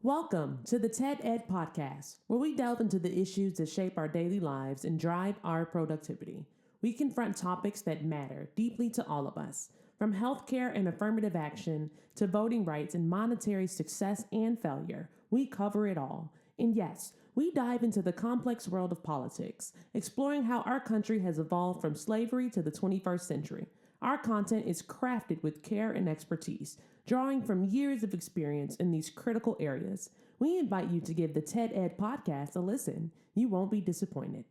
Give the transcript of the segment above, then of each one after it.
Welcome to the TED Ed Podcast, where we delve into the issues that shape our daily lives and drive our productivity. We confront topics that matter deeply to all of us, from healthcare and affirmative action to voting rights and monetary success and failure. We cover it all. And yes, we dive into the complex world of politics, exploring how our country has evolved from slavery to the 21st century. Our content is crafted with care and expertise, drawing from years of experience in these critical areas. We invite you to give the TED Ed podcast a listen. You won't be disappointed.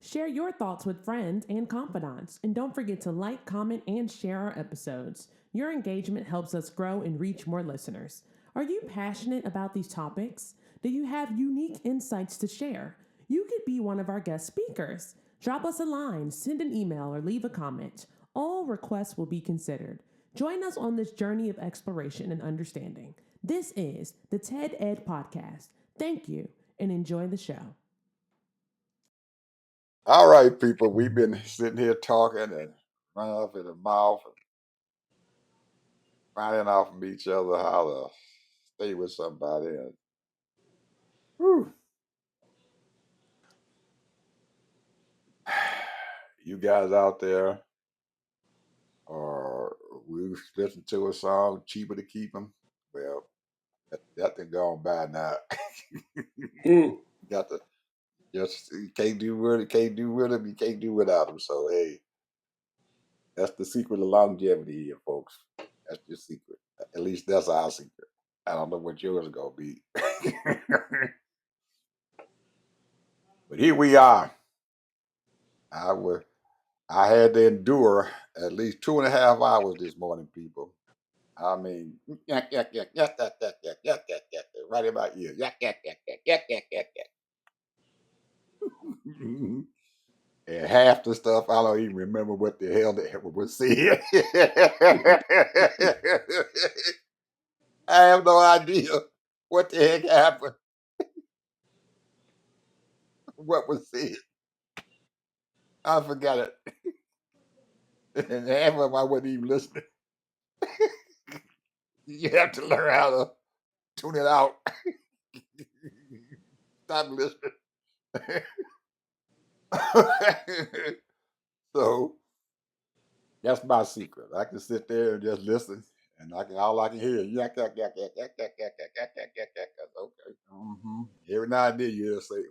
Share your thoughts with friends and confidants, and don't forget to like, comment, and share our episodes. Your engagement helps us grow and reach more listeners. Are you passionate about these topics? Do you have unique insights to share? You could be one of our guest speakers. Drop us a line, send an email, or leave a comment. All requests will be considered. Join us on this journey of exploration and understanding. This is the TED Ed Podcast. Thank you, and enjoy the show. All right, people, we've been sitting here talking and running off in the mouth and finding out from each other how to stay with somebody. And whew, you guys out there are we listen to a song cheaper to keep them? Well, that thing gone by now. Mm. Got to just you can't do with it, can't do with them, you can't do without them. So hey, that's the secret of longevity here, folks. That's the secret. At least that's our secret. I don't know what yours is gonna be. But here we are. I was I had to endure at least 2.5 hours this morning, people. I mean, yak yak yak yak yak yak yak yak yak yak right in my ear. Yak yak yak yak yak yak yak yak. And half the stuff I don't even remember what the hell that was said. I have no idea what the heck happened, what was said. I forgot it. And half of them I wasn't even listening. You have to learn how to tune it out. Stop listening. So that's my secret. I can sit there and just listen, and all I can hear is yak yak yak yak yak yak yak yak yak yak yak yak. Okay. Every now and then you just say,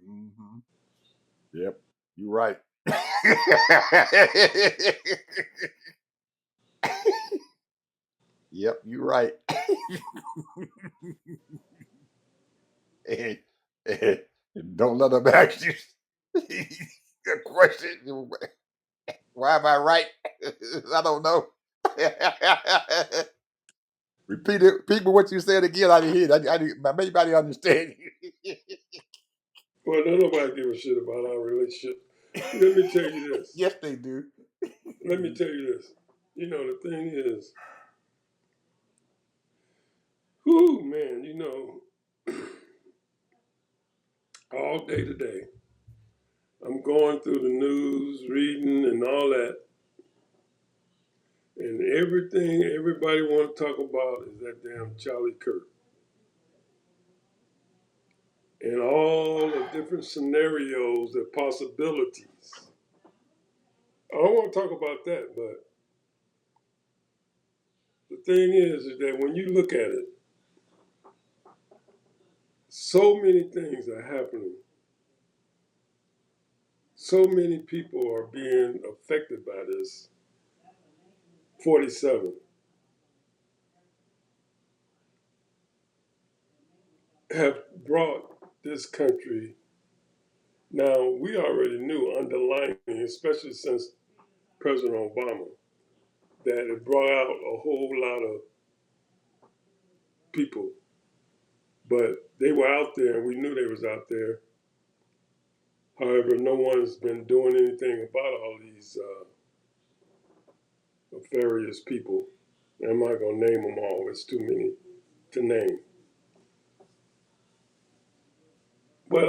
Yep, you're right. Yep, you're right. and, and don't let them ask you a question. Why am I right? I don't know. Repeat it. Repeat what you said again. I didn't hear it. Maybe I didn't understand you. Well, don't nobody give a shit about our relationship. Let me tell you this. Yes, they do. Let me tell you this. You know, the thing is, whoo, man, all day today, I'm going through the news, reading, and all that. And everything everybody want to talk about is that damn Charlie Kirk. And all the different scenarios and possibilities. I don't want to talk about that, but the thing is that when you look at it, so many things are happening. So many people are being affected by this. 47 have brought this country. Now, we already knew underlying, especially since President Obama, that it brought out a whole lot of people. But they were out there, and we knew they was out there. However, no one's been doing anything about all these nefarious people. I'm not going to name them all. It's too many to name. But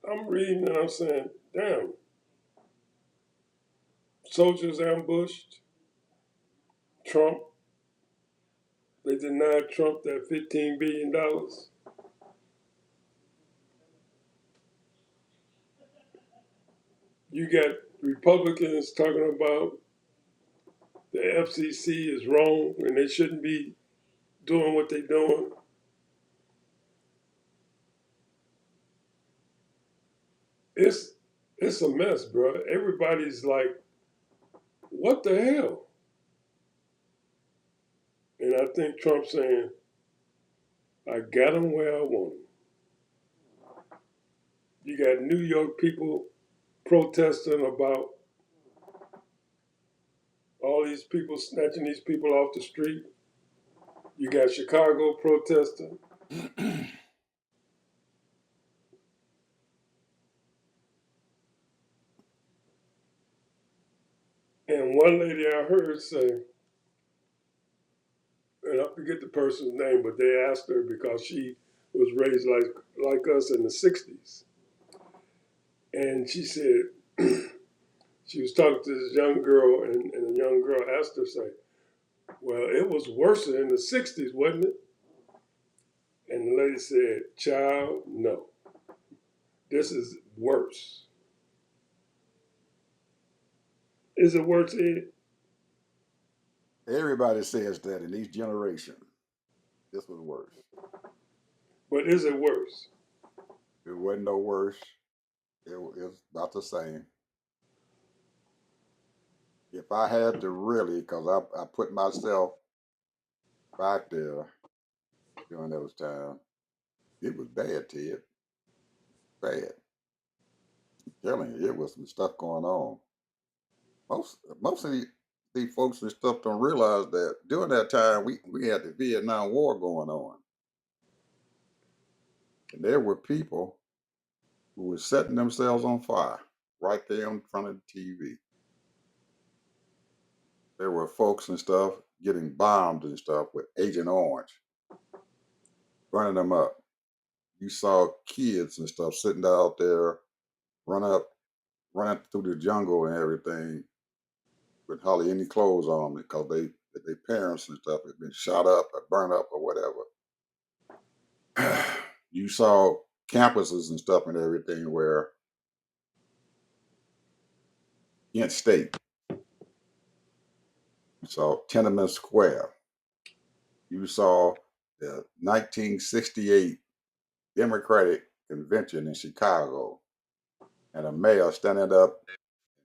I'm reading and I'm saying, damn, soldiers ambushed, Trump They denied Trump that $15 billion. You got Republicans talking about the FCC is wrong and they shouldn't be doing what they're doing. It's a mess, bro. Everybody's like, what the hell? And I think Trump's saying, I got them where I want them. You got New York people protesting about all these people snatching these people off the street. You got Chicago protesting. And one lady I heard say, and I forget the person's name, but they asked her because she was raised like us in the 60s. And she said, she was talking to this young girl, and the young girl asked her, say, well, it was worse in the 60s, wasn't it? And the lady said, child, no. This is worse. Is it worse, Ed? Everybody says that in each generation. This was worse. But is it worse? It wasn't no worse. It was about the same. If I had to really, because I put myself back there during those times, it was bad, Ted. Bad. I'm telling you, it was some stuff going on. Most of these folks and stuff don't realize that during that time we had the Vietnam War going on. And there were people who were setting themselves on fire right there in front of the TV. There were folks and stuff getting bombed and stuff with Agent Orange, burning them up. You saw kids and stuff sitting out there, running through the jungle and everything with hardly any clothes on because their parents and stuff had been shot up or burned up or whatever. You saw campuses and stuff and everything where Kent State. You saw Tiananmen Square. You saw the 1968 Democratic Convention in Chicago, and a mayor standing up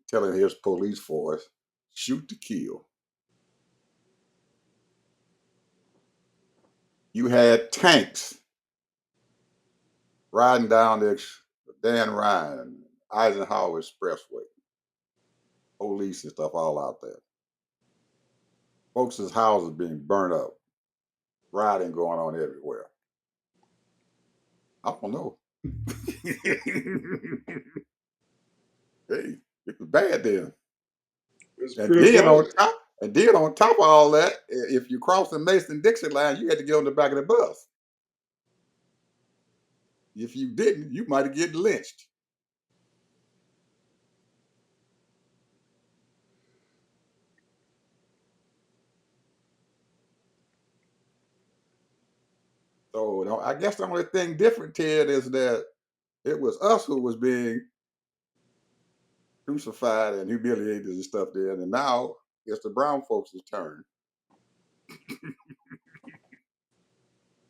telling his police force, shoot to kill. You had tanks riding down the Dan Ryan, Eisenhower Expressway, police and stuff all out there. Folks' houses being burned up, rioting going on everywhere. I don't know. Hey, it was bad then. It's And pretty then on bad. top, of all that, if you crossed the Mason-Dixon line, you had to get on the back of the bus. If you didn't, you might have get lynched. So I guess the only thing different, Ted, is that it was us who was being crucified and humiliated and stuff there, and now it's the brown folks' turn.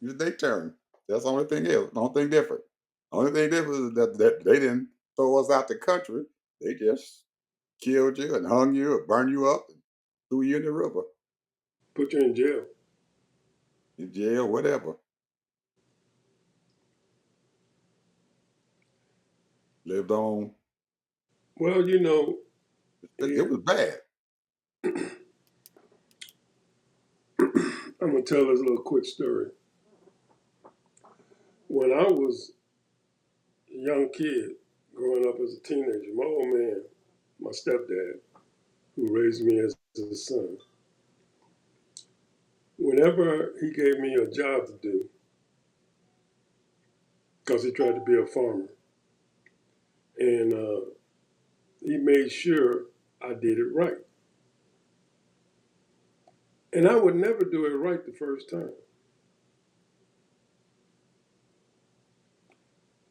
It's their turn. That's the only thing is. The only thing different. The only thing different is that they didn't throw us out the country. They just killed you and hung you or burned you up and threw you in the river, Put you in jail. in jail, whatever. Lived on. Well, you know, It was bad. I'm going to tell this little quick story. When I was a young kid, growing up as a teenager, my old man, my stepdad, who raised me as a son, whenever he gave me a job to do, because he tried to be a farmer, and he made sure I did it right. And I would never do it right the first time.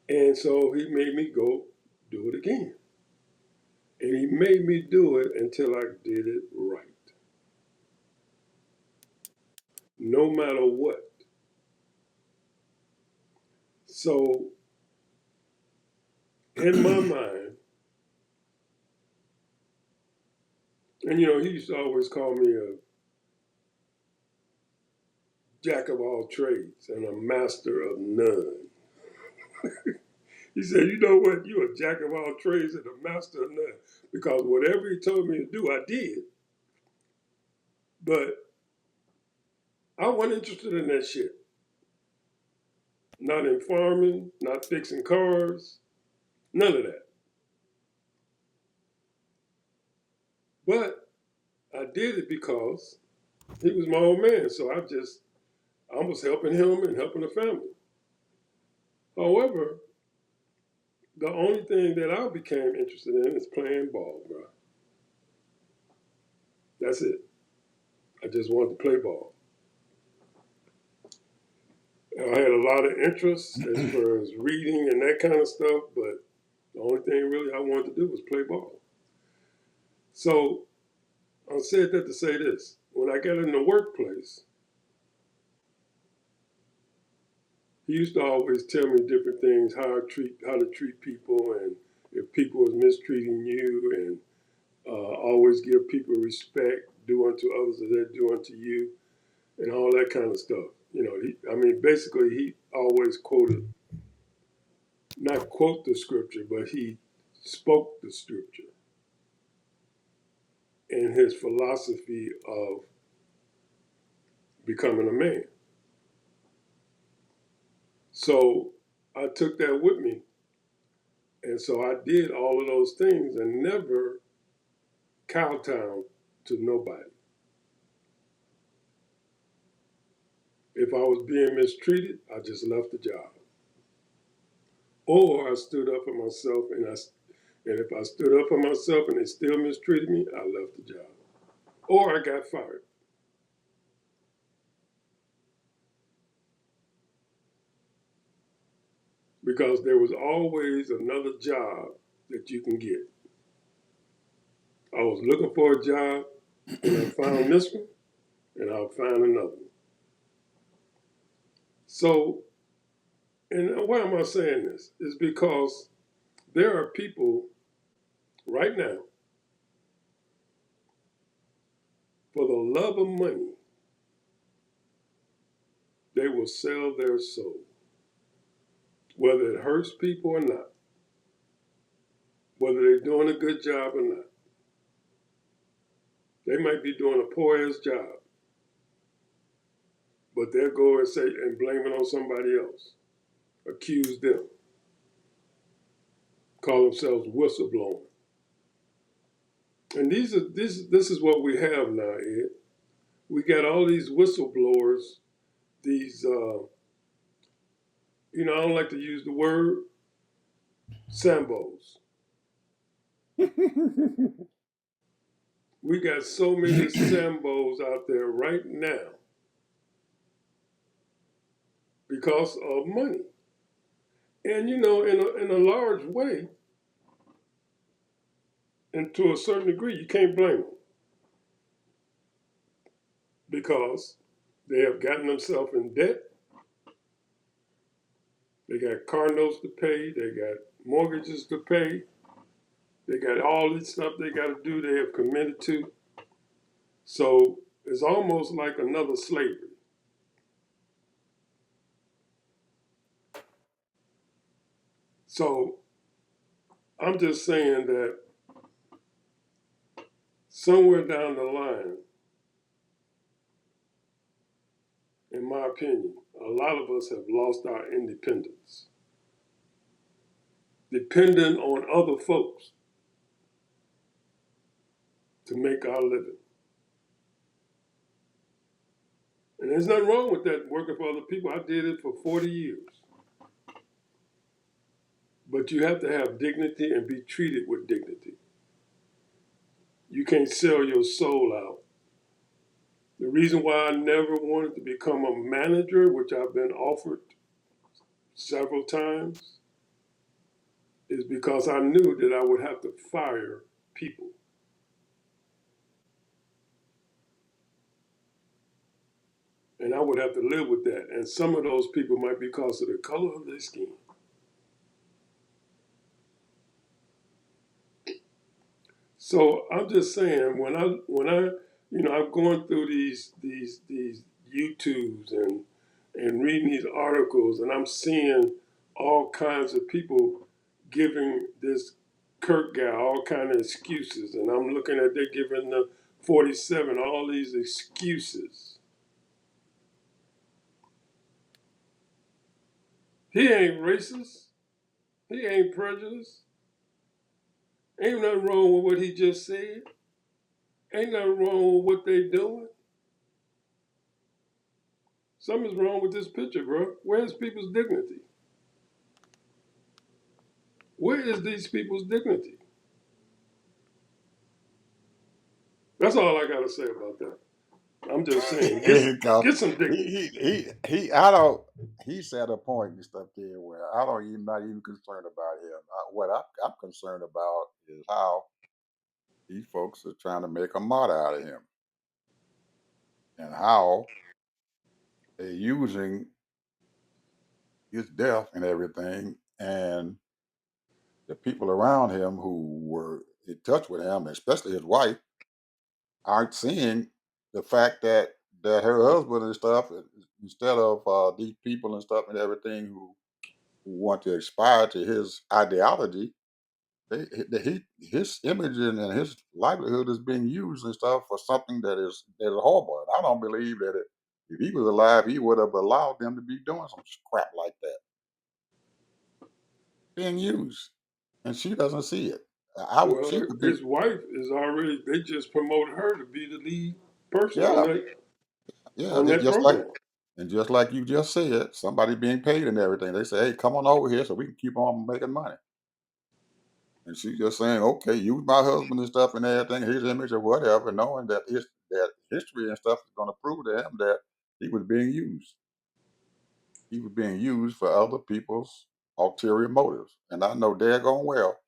And so he made me go do it again. And he made me do it until I did it right. No matter what. So, in my mind, and he used to always call me a jack of all trades and a master of none. He said, you know what? You're a jack of all trades and a master of none. Because whatever he told me to do, I did. But I wasn't interested in that shit. Not in farming, not fixing cars, none of that. But I did it because he was my old man. So I was helping him and helping the family. However, the only thing that I became interested in is playing ball, bro. That's it. I just wanted to play ball. I had a lot of interest as far as reading and that kind of stuff, but the only thing really I wanted to do was play ball. So I said that to say this. When I got in the workplace, he used to always tell me different things, how to treat people, and if people was mistreating you, and always give people respect, do unto others as they do unto you, and all that kind of stuff. Basically, he always not quote the scripture, but he spoke the scripture in his philosophy of becoming a man. So I took that with me. And so I did all of those things and never kowtowed to nobody. If I was being mistreated, I just left the job. Or I stood up for myself, and if I stood up for myself and they still mistreated me, I left the job. Or I got fired. Because there was always another job that you can get. I was looking for a job, and I found this one, and I'll find another one. So, and why am I saying this? Is because there are people right now, for the love of money, they will sell their soul, whether it hurts people or not, whether they're doing a good job or not. They might be doing a poor ass job, but they'll go and say and blame it on somebody else, accuse them, call themselves whistleblowing. And this is what we have now, Ed. We got all these whistleblowers, these I don't like to use the word Sambos. We got so many Sambos out there right now because of money. And in a large way, and to a certain degree, you can't blame them because they have gotten themselves in debt. They got car notes to pay. They got mortgages to pay. They got all this stuff they got to do. They have committed to. So it's almost like another slavery. So I'm just saying that somewhere down the line, in my opinion, a lot of us have lost our independence, dependent on other folks to make our living. And there's nothing wrong with that, working for other people. I did it for 40 years. But you have to have dignity and be treated with dignity. You can't sell your soul out The reason why I never wanted to become a manager, which I've been offered several times, is because I knew that I would have to fire people. And I would have to live with that. And some of those people might be because of the color of their skin. So I'm just saying, I'm going through these YouTubes and reading these articles, and I'm seeing all kinds of people giving this Kirk guy all kind of excuses, and I'm looking at they're giving the 47 all these excuses. He ain't racist. He ain't prejudiced. Ain't nothing wrong with what he just said. Ain't nothing wrong with what they doing. Something's wrong with this picture, bro. Where's people's dignity? Where is these people's dignity? That's all I gotta say about that. I'm just saying, Because get some dignity. I don't. He's at a point and stuff there where I don't even not even concerned about him. What I'm concerned about is how these folks are trying to make a martyr out of him, and how they're using his death and everything, and the people around him who were in touch with him, especially his wife, aren't seeing the fact that her husband and stuff, instead of these people and stuff and everything who want to aspire to his ideology, his image and his livelihood is being used and stuff for something that is horrible. And I don't believe that if he was alive, he would have allowed them to be doing some crap like that, being used, and she doesn't see it. She Well, would be, his wife is already. They just promoted her to be the lead person yeah, yeah, on that just like program. and just like you just said, somebody being paid and everything. They say, "Hey, come on over here so we can keep on making money." And she's just saying, "Okay, use my husband and stuff and everything, his image or whatever," knowing that history and stuff is going to prove to him that he was being used. He was being used for other people's ulterior motives. And I know daggone well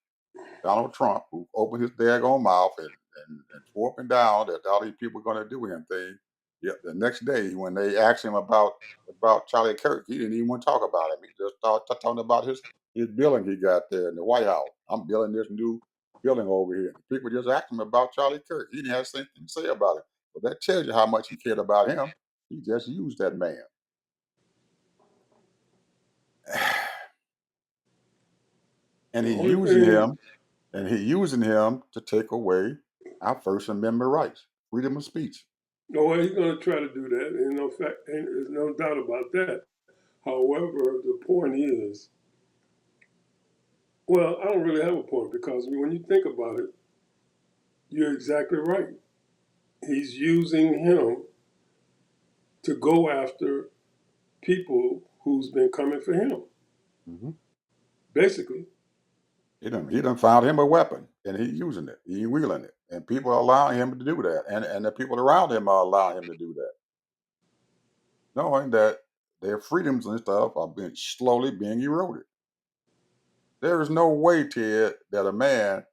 Donald Trump, who opened his daggone mouth and swore up and down that all these people were going to do anything. Yet the next day, when they asked him about Charlie Kirk, he didn't even want to talk about him. He just started talking about his building he got there in the White House. I'm building this new building over here. And people just asked him about Charlie Kirk. He didn't have anything to say about it. But that tells you how much he cared about him. He just used that man. and The he only using thing, him and he using him to take away our First Amendment rights, freedom of speech. no way he's going to try to do that. Ain't no fact. There's no doubt about that. However, the point is, well, I don't really have a point because when you think about it, you're exactly right. He's using him to go after people who's been coming for him, Hmm. basically. He done found him a weapon, and he using it. He wielding it, and people are allowing him to do that, and the people around him are allowing him to do that, knowing that their freedoms and stuff are being slowly being eroded. There is no way, Ted, that a man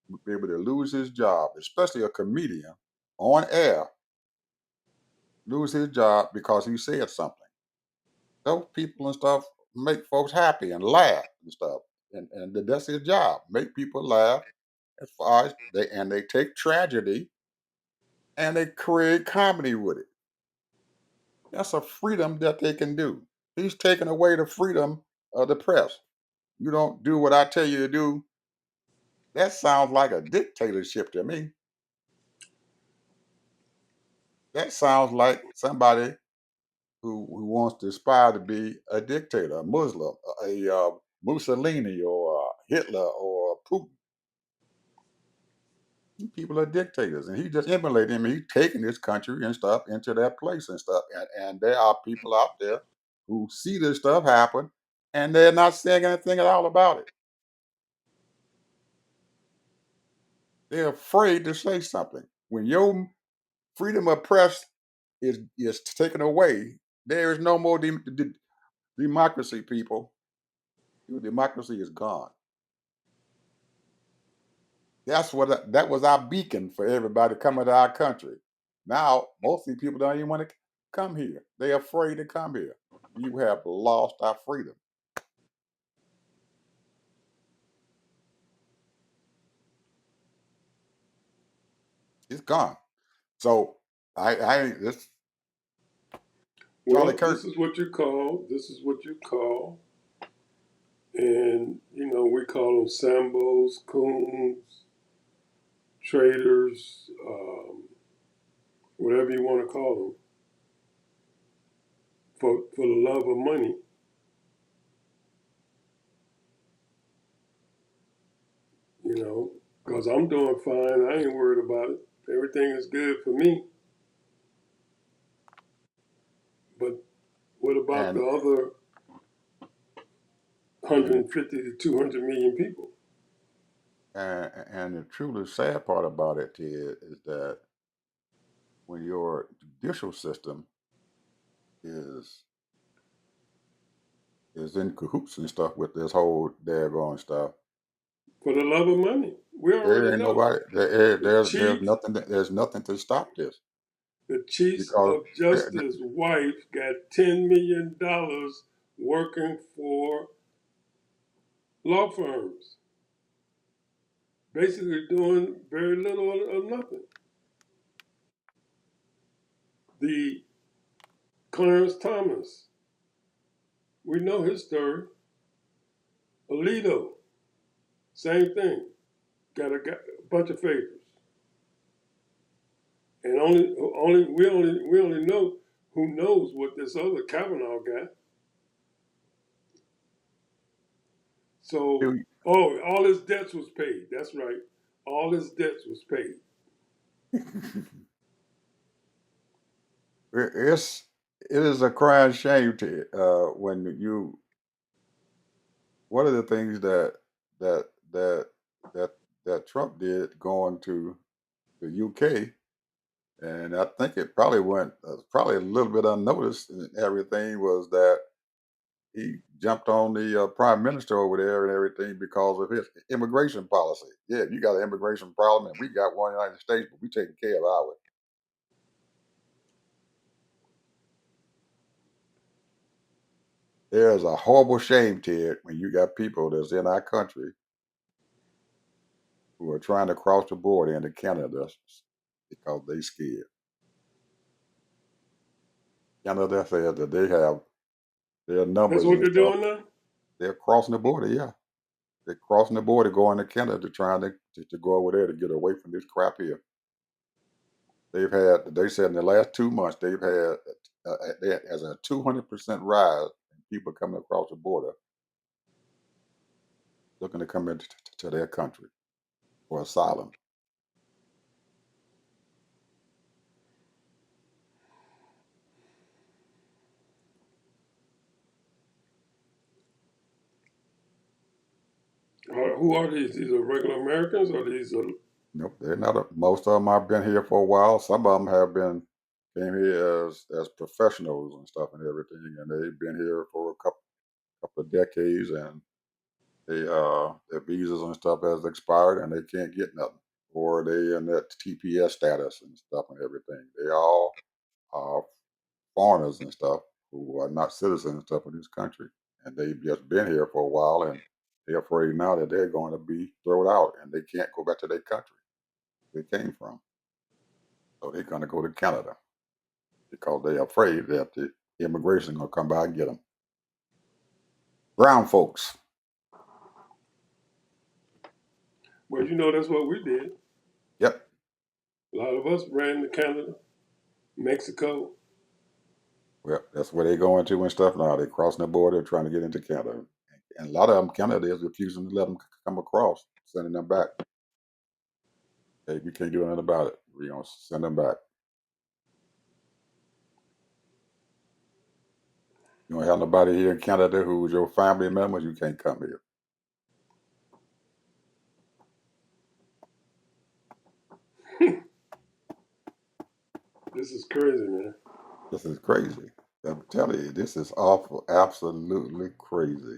would be able to lose his job, especially a comedian, on air, lose his job because he said something. Those people and stuff make folks happy and laugh and stuff, and that's his job, make people laugh. As far as they take tragedy and they create comedy with it. That's a freedom that they can do. He's taking away the freedom of the press. You don't do what I tell you to do. That sounds like a dictatorship to me. That sounds like somebody who wants to aspire to be a dictator, a Muslim, a Mussolini or Hitler or Putin. People are dictators, and he just emulating him. He's taking this country and stuff into that place and stuff. And there are people out there who see this stuff happen, and they're not saying anything at all about it. They're afraid to say something. When your freedom of press is taken away, there is no more democracy, people. Your democracy is gone. That was our beacon for everybody coming to our country. Now, most of these people don't even want to come here. They're afraid to come here. You have lost our freedom. It's gone. So this Charlie Well, Kirk. this is what you call, and we call them Sambos, coons, traders, whatever you want to call them, for the love of money. Because I'm doing fine. I ain't worried about it. Everything is good for me. But what about and the other and 150 to 200 million people? and the truly sad part about it is that when your judicial system is in cahoots and stuff with this whole daggone stuff, For the love of money. We there already ain't know. nobody. The chief, There's nothing to stop this the chief because of justice wife got $10 million working for law firms, basically doing very little or nothing. The Clarence Thomas, we know his story. Alito, same thing. Got a bunch of favors, and we only know who knows what this other Kavanaugh got. So, all his debts was paid. That's right. All his debts was paid. it is a crying shame to when you one of the things that that that that Trump did going to the UK, and I think it probably went probably a little bit unnoticed and everything, was that he jumped on the prime minister over there and everything because of his immigration policy. Yeah, you got an immigration problem, and we got one in the United States, but we taking care of ours. There's a horrible shame to it when you got people that's in our country who are trying to cross the border into Canada because they scared. Canada says that they have their That's numbers what and they're stuff. doing now. They're crossing the border, yeah. They're crossing the border going to Canada trying to go over there to get away from this crap here. They said in the last 2 months, as a 200% rise in people coming across the border looking to come into to their country for asylum. Who are these? These are regular Americans, or these are? Nope, they're not. Most of them have been here for a while. Some of them have came here as professionals and stuff and everything, and they've been here for a couple of decades, and their visas and stuff has expired, and they can't get nothing, or they in that TPS status and stuff and everything. They all are foreigners and stuff who are not citizens and stuff in this country, and they've just been here for a while, and they're afraid now that they're going to be thrown out, and they can't go back to their country they came from. So they're going to go to Canada because they're afraid that the immigration going to come by and get them. Brown folks. Well, that's what we did. Yep. A lot of us ran to Canada, Mexico. Well, that's where they going to and stuff now. They're crossing the border, trying to get into Canada. And a lot of them, Canada is refusing to let them come across, sending them back. Hey, we can't do nothing about it. We're going to send them back. You don't have nobody here in Canada who's your family member, you can't come here. This is crazy, man. This is crazy. I'm telling you, this is awful, absolutely crazy.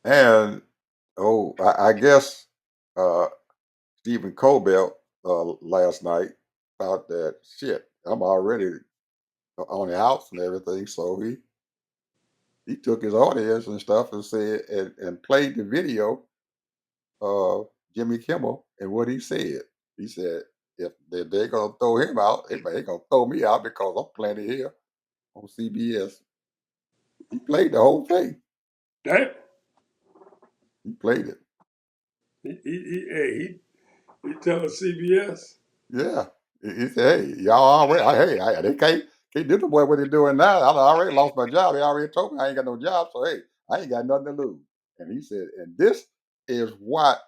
And I guess uh, Stephen Colbert last night thought that shit. I'm already on the outs and everything, so he took his audience and stuff and said and played the video of Jimmy Kimmel and what he said. He said if they're gonna throw him out, they gonna throw me out because I'm plenty here on CBS. He played the whole thing. That He played it. he telling CBS. Yeah. He said, "Hey, y'all already. They can't do the boy what they're doing now. I already lost my job. He already told me I ain't got no job. So hey, I ain't got nothing to lose." And he said, "And this is what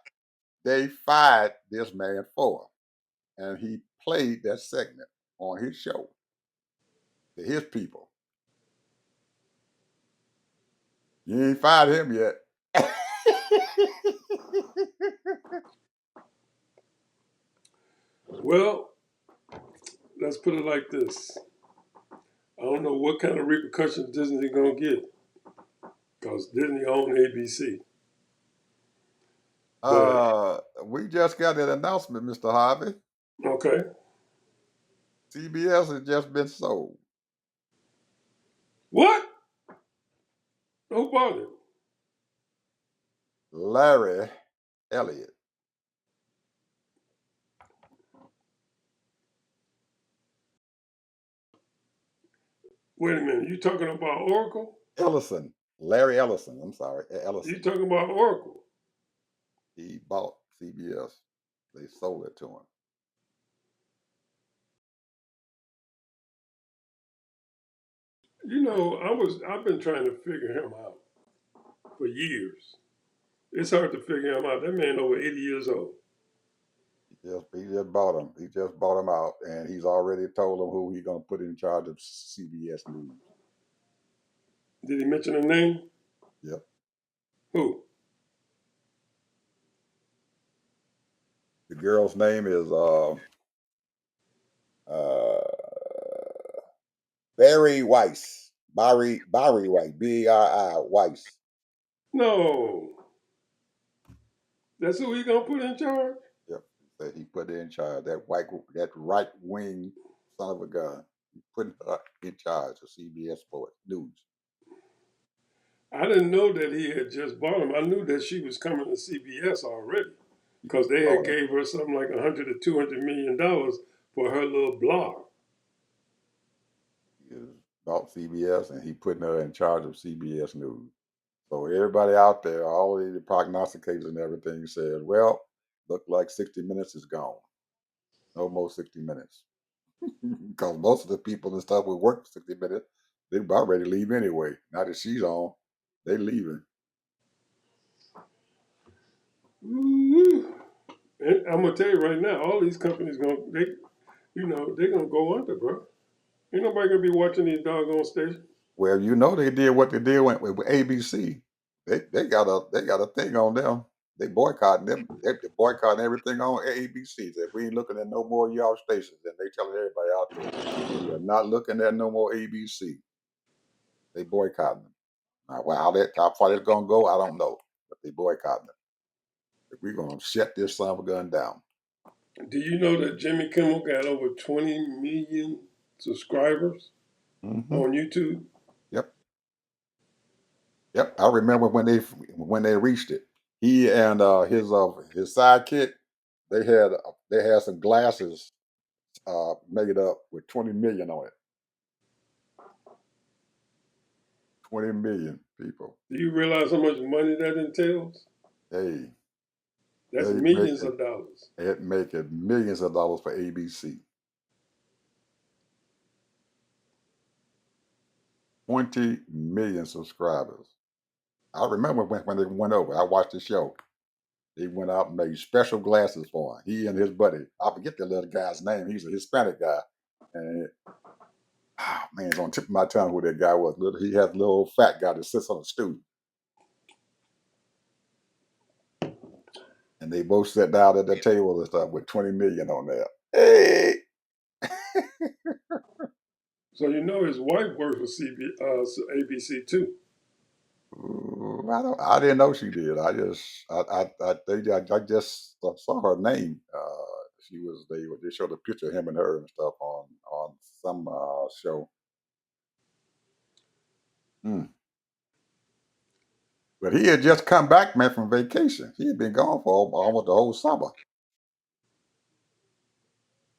they fired this man for." And he played that segment on his show to his people. You ain't fired him yet. Well, let's put it like this. I don't know what kind of repercussions Disney gonna get because Disney own ABC. But We just got an announcement, Mr. Harvey. okay, CBS has just been sold. what? Who bought it? Larry Elliott. Wait a minute. You talking about Oracle? Ellison. Larry Ellison. I'm sorry. You Ellison. talking about Oracle? He bought CBS. They sold it to him. You know, I've been trying to figure him out for years. It's hard to figure him out. That man over 80 years old. He just bought him. He just bought him out, and he's already told them who he's gonna put in charge of CBS News. Did he mention a name? Yep. Who? The girl's name is Barry Weiss. Barry Weiss. Bri Weiss. No. That's who he gonna put in charge? Yep. That he put in charge. That right wing son of a gun. He put her in charge of CBS Sports News. I didn't know that he had just bought him. I knew that she was coming to CBS already because they had Bought him. gave her something like 100 to 200 million dollars for her little blog. He bought CBS, and he putting her in charge of CBS News. So everybody out there, all the prognosticators and everything said, well, look like 60 Minutes is gone. No more 60 Minutes. Because most of the people and stuff who work for 60 Minutes, they about ready to leave anyway. Now that she's on, they leaving. Ooh. And I'm gonna tell you right now, all these companies they're gonna go under, bro. Ain't nobody gonna be watching these doggone stations. Well, they did what they did with ABC. They got a thing on them. They boycotting them. They boycotting everything on ABC. If we ain't looking at no more of y'all stations, then they telling everybody out there, we are not looking at no more ABC. They boycotting them. Now, how far that's gonna go, I don't know, but they boycotting them. We're gonna shut this son of a gun down. Do you know that Jimmy Kimmel got over 20 million subscribers Hmm. on YouTube? Yep, yep. I remember when they reached it. He and his sidekick, they had some glasses made up with 20 million on it. 20 million people. Do you realize how much money that entails? Hey, That's they millions of dollars. making millions of dollars for ABC. 20 million subscribers. I remember when they went over. I watched the show. They went out and made special glasses for him. He and his buddy. I forget the little guy's name. He's a Hispanic guy. And man, it's on the tip of my tongue who that guy was. He has a little old fat guy that sits on a stool. And they both sat down at the table and stuff with 20 million on there. Hey, So you know his wife worked for ABC too. I didn't know she did. I just saw her name. They showed a picture of him and her and stuff on some show. Mm. But he had just come back, man, from vacation. He had been gone for almost the whole summer.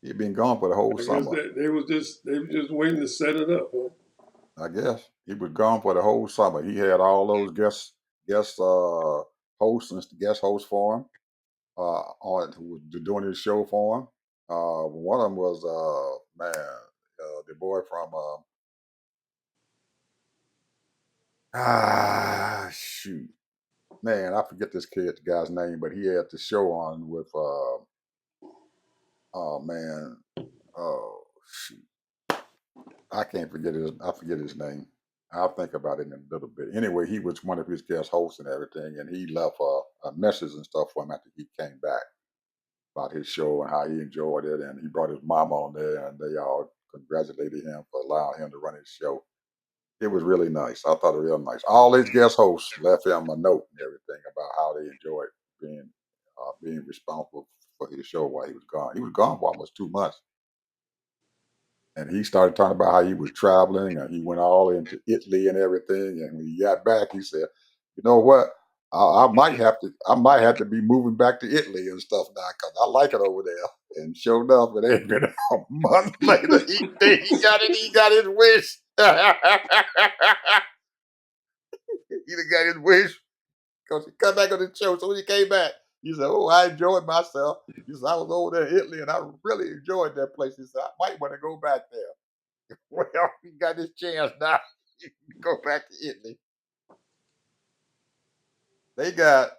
He had been gone for the whole I guess summer. that they were just waiting to set it up. Huh? I guess he was gone for the whole summer. He had all those guest hosts and guest hosts for him. On who was doing his show for him. One of them was the boy from shoot, man, I forget the guy's name, but he had the show on with oh man, oh shoot, I forget his name. I'll think about it in a little bit. Anyway, he was one of his guest hosts and everything, and he left a message and stuff for him after he came back about his show and how he enjoyed it, and he brought his mom on there, and they all congratulated him for allowing him to run his show. It was really nice. I thought it was real nice. All his guest hosts left him a note and everything about how they enjoyed being responsible for his show while he was gone. He was gone for almost 2 months, and he started talking about how he was traveling and he went all into Italy and everything. And when he got back, he said, "You know what? I might have to be moving back to Italy and stuff now because I like it over there." And sure enough, it ain't been a month later. He got his wish. He done got his wish because he come back on the show. So when he came back, he said, "Oh, I enjoyed myself." He said, "I was over there in Italy and I really enjoyed that place." He said, "I might want to go back there." Well, he got his chance now. He can go back to Italy. They got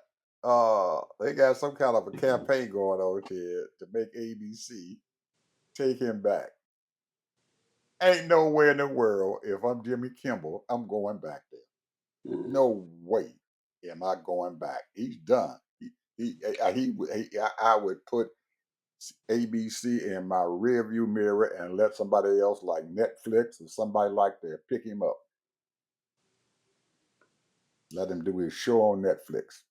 they got some kind of a campaign going on here to make ABC take him back. Ain't nowhere in the world if I'm Jimmy Kimball, I'm going back there. Mhm. No way am I going back. He's done. I would put ABC in my rearview mirror and let somebody else like Netflix or somebody like that pick him up. Let him do his show on Netflix.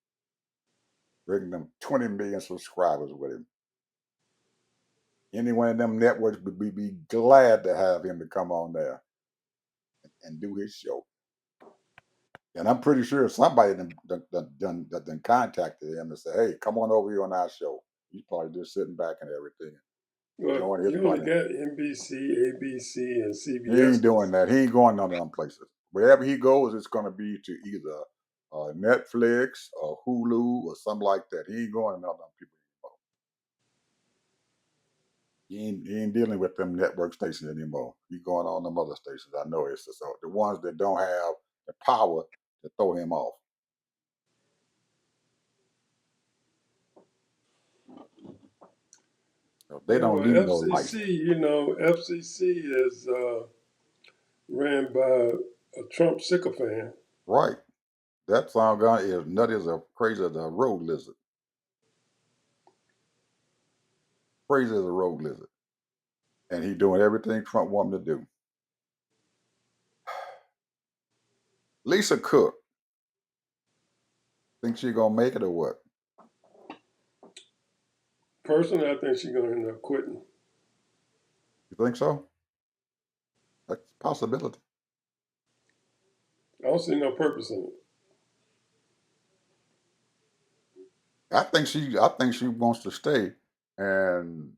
Bring them 20 million subscribers with him. Any one of them networks would be glad to have him to come on there and do his show. And I'm pretty sure somebody done contacted him and said, "Hey, come on over here on our show." He's probably just sitting back and everything, Well, enjoying his you only money. got NBC, ABC, and He ain't CBS. doing that. He ain't going none of them places. Wherever he goes, it's going to be to either Netflix or Hulu or something like that. He ain't going to none of them people anymore. He ain't dealing with them network stations anymore. He going on them other stations. I know it's so the ones that don't have the power to throw him off. So they Yeah, don't well, need no license. FCC is ran by a Trump sycophant. Right. That song gun is nutty as crazy as a road lizard. Crazy as a road lizard. And he doing everything Trump want him to do. Lisa Cook, think she gonna make it or what? Personally, I think she's going to end up quitting. You think so? That's a possibility. I don't see no purpose in it. I think she wants to stay and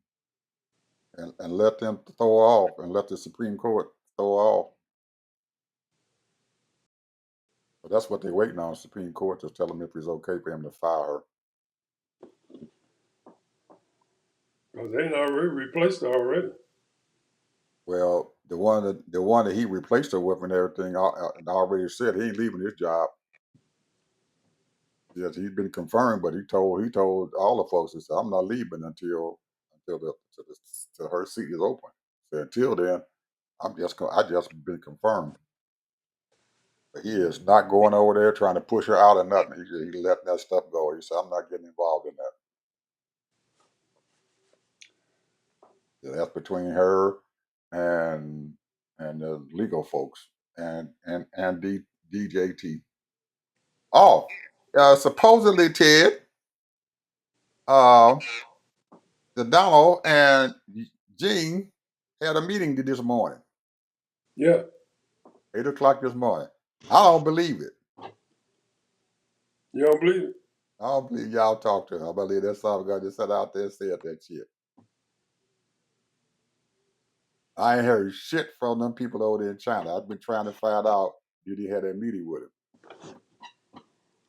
and let them throw her off and let the Supreme Court throw her off. But that's what they're waiting on, Supreme Court to tell them if it's okay for him to fire her. Because they already replaced her already. Well, the one that he replaced her with and everything already said he ain't leaving his job. Yes, he's been confirmed, but he told all the folks, he said, "I'm not leaving until her seat is open. So until then, I just been confirmed." But he is not going over there trying to push her out or nothing. He let that stuff go. He said, "I'm not getting involved in that. Yeah, that's between her and and the legal folks and DJT. Oh, supposedly Ted, uh, the Donald and Gene had a meeting this morning, Yeah, 8 o'clock this morning. I don't believe it. you don't believe it? I don't believe y'all talked to him. I believe that some guy just sat out there and said that shit. I ain't heard shit from them people over there in China. I've been trying to find out did he have that meeting with him.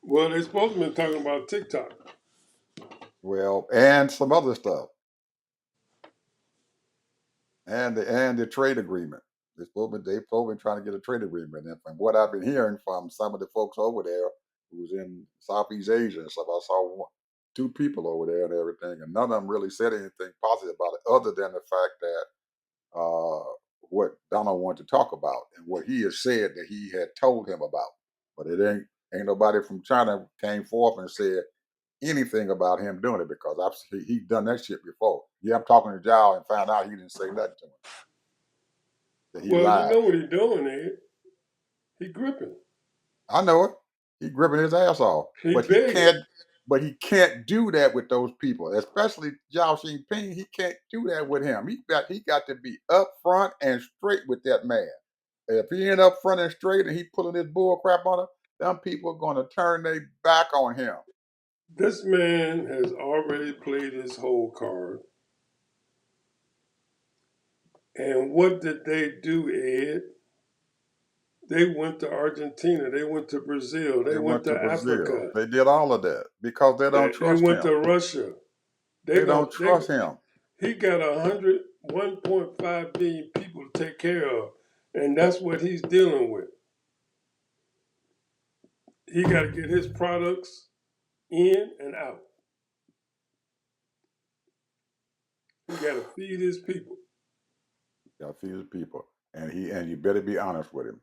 Well, they're supposed to be talking about TikTok. Well, and some other stuff, and the trade agreement. They've been trying to get a trade agreement. And from what I've been hearing from some of the folks over there who was in Southeast Asia and stuff, I saw two people over there and everything, and none of them really said anything positive about it, other than the fact that what Donald wanted to talk about and what he has said that he had told him about. But it ain't nobody from China came forth and said anything about him doing it, because he done that shit before. Yeah, I'm talking to Zhao and found out he didn't say nothing to him. That he Well, you lied. know what he's doing, Ed? He gripping. I know it. He gripping his ass off. He But he begging. can't he can't do that with those people, especially Zhao Jinping. He can't do that with him. He got to be upfront and straight with that man. If he ain't up front and straight and he pulling his bull crap on him, them people are going to turn their back on him. This man has already played his whole card. And what did they do, Ed? They went to Argentina. They went to Brazil. They went to Brazil. Africa. They did all of that because they don't They trust went him. to Russia. They don't trust him. He got 1.5 billion people to take care of, and that's what he's dealing with. He got to get his products in and out. He got to feed his people. Got to feed his people, and you better be honest with him,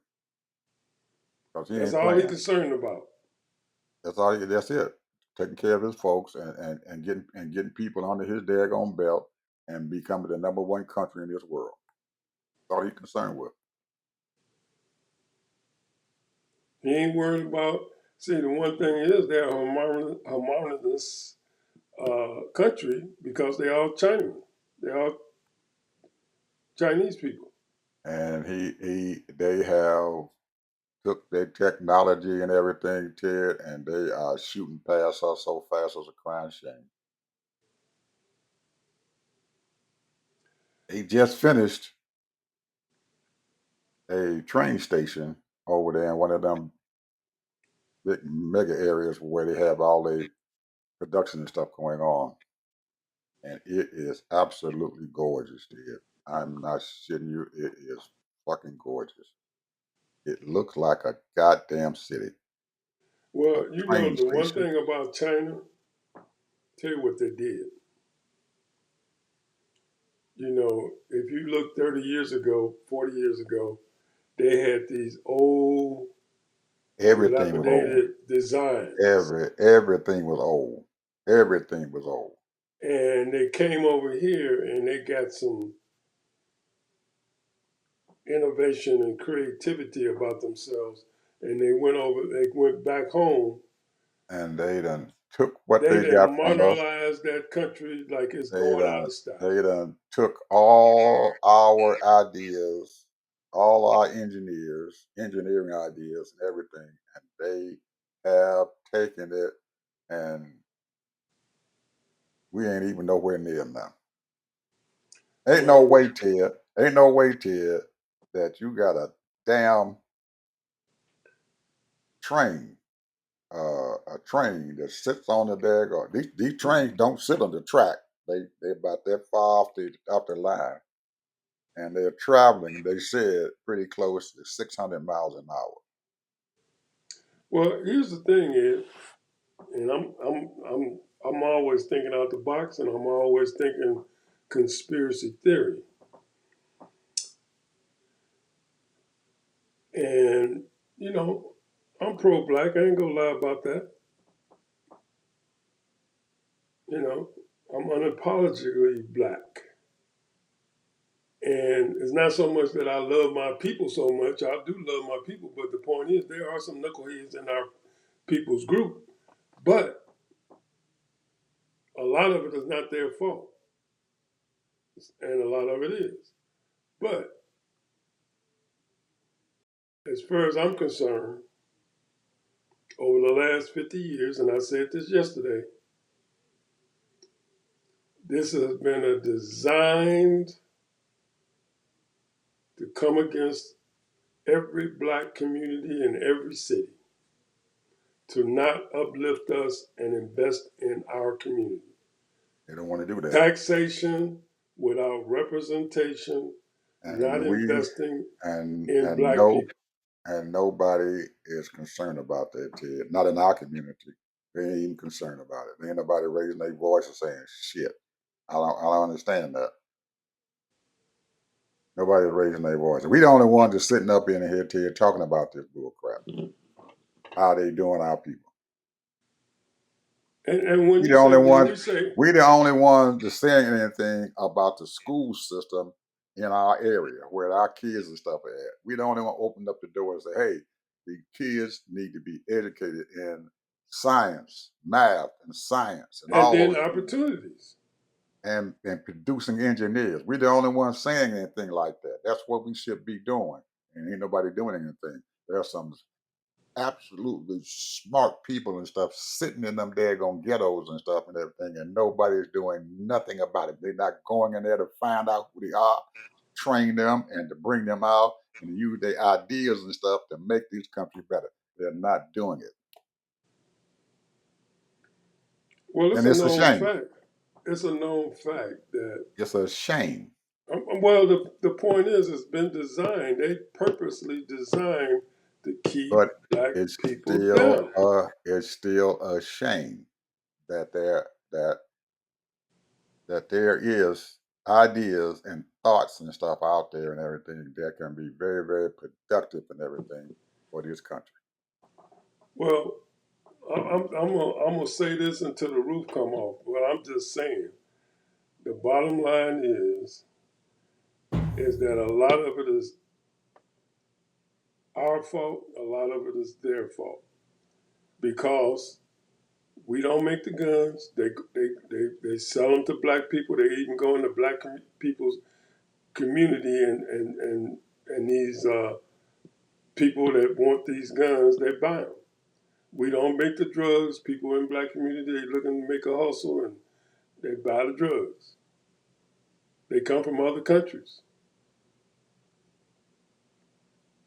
because he That's ain't all he's playing. concerned about. That's it. Taking care of his folks and getting people under his daggone belt and becoming the number one country in this world. That's all he's concerned with. He ain't worried about. See, the one thing is they're a harmonious country because they're all Chinamen. They're all Chinese people. And they have took their technology and everything, Ted, and they are shooting past us so fast as a crying shame. They just finished a train station over there in one of them big mega areas where they have all the production and stuff going on. And it is absolutely gorgeous, Ted. I'm not shitting you. It is fucking gorgeous. It looks like a goddamn city. Well, A you know, train the one station. thing about China, tell you what they did. You know, if you look 30 years ago, 40 years ago, they had these old, Everything was old. dilapidated designs. Everything was old. Everything was old. And they came over here and they got some innovation and creativity about themselves. And they went back home. And they done took what They they got done from us. modernized that country like it's They going out done of style. they done took all our ideas, all our engineering ideas and everything, and they have taken it, and we ain't even nowhere near them now. Ain't no Well, way, Ted. Ain't no way, Ted, that you got a damn train, a train that sits on the daggone. These trains don't sit on the track. They about that far off the line, and they're traveling. They said pretty close to 600 miles an hour. well, here's the thing is, and I'm always thinking out the box, and I'm always thinking conspiracy theory. And you know, I'm pro-black. I ain't gonna lie about that. You know, I'm unapologetically black. And it's not so much that I love my people so much. I do love my people, but the point is there are some knuckleheads in our people's group. But a lot of it is not their fault. And a lot of it is. But as far as I'm concerned, over the last 50 years, and I said this yesterday, this has been a designed to come against every black community in every city, to not uplift us and invest in our community. They don't want to do that. Taxation without representation, not And investing and in black people. and nobody is concerned about that, Ted. Not in our community. They ain't even concerned about it. There ain't nobody raising their voice and saying shit. I don't understand that. Nobody's raising their voice. We the only ones that's sitting up in here, Ted, talking about this bull crap. How they doing our people. And when We you the only say, when ones. you say, We the only ones that's saying anything about the school system in our area where our kids and stuff are at. We the only one opened up the door and say, hey, the kids need to be educated in science, math, and science, and and all then those things, opportunities. and producing engineers. We the only ones saying anything like that. That's what we should be doing, and ain't nobody doing anything. There's some absolutely smart people and stuff sitting in them daggone ghettos and stuff and everything, and nobody's doing nothing about it. They're not going in there to find out who they are, train them, and to bring them out and to use their ideas and stuff to make these countries better. They're not doing it. Well, it's And a it's a known shame. fact. It's a known fact that, It's a shame. well, the point is, it's been designed. They purposely designed to keep But black it's people down. still a shame that there is ideas and thoughts and stuff out there and everything that can be very, very productive and everything for this country. Well, I'm gonna say this until the roof come off, but I'm just saying. The bottom line is that a lot of it is our fault. A lot of it is their fault because we don't make the guns. They sell them to black people. They even go into black people's community and these people that want these guns, they buy them. We don't make the drugs. People in black community, they looking to make a hustle and they buy the drugs. They come from other countries.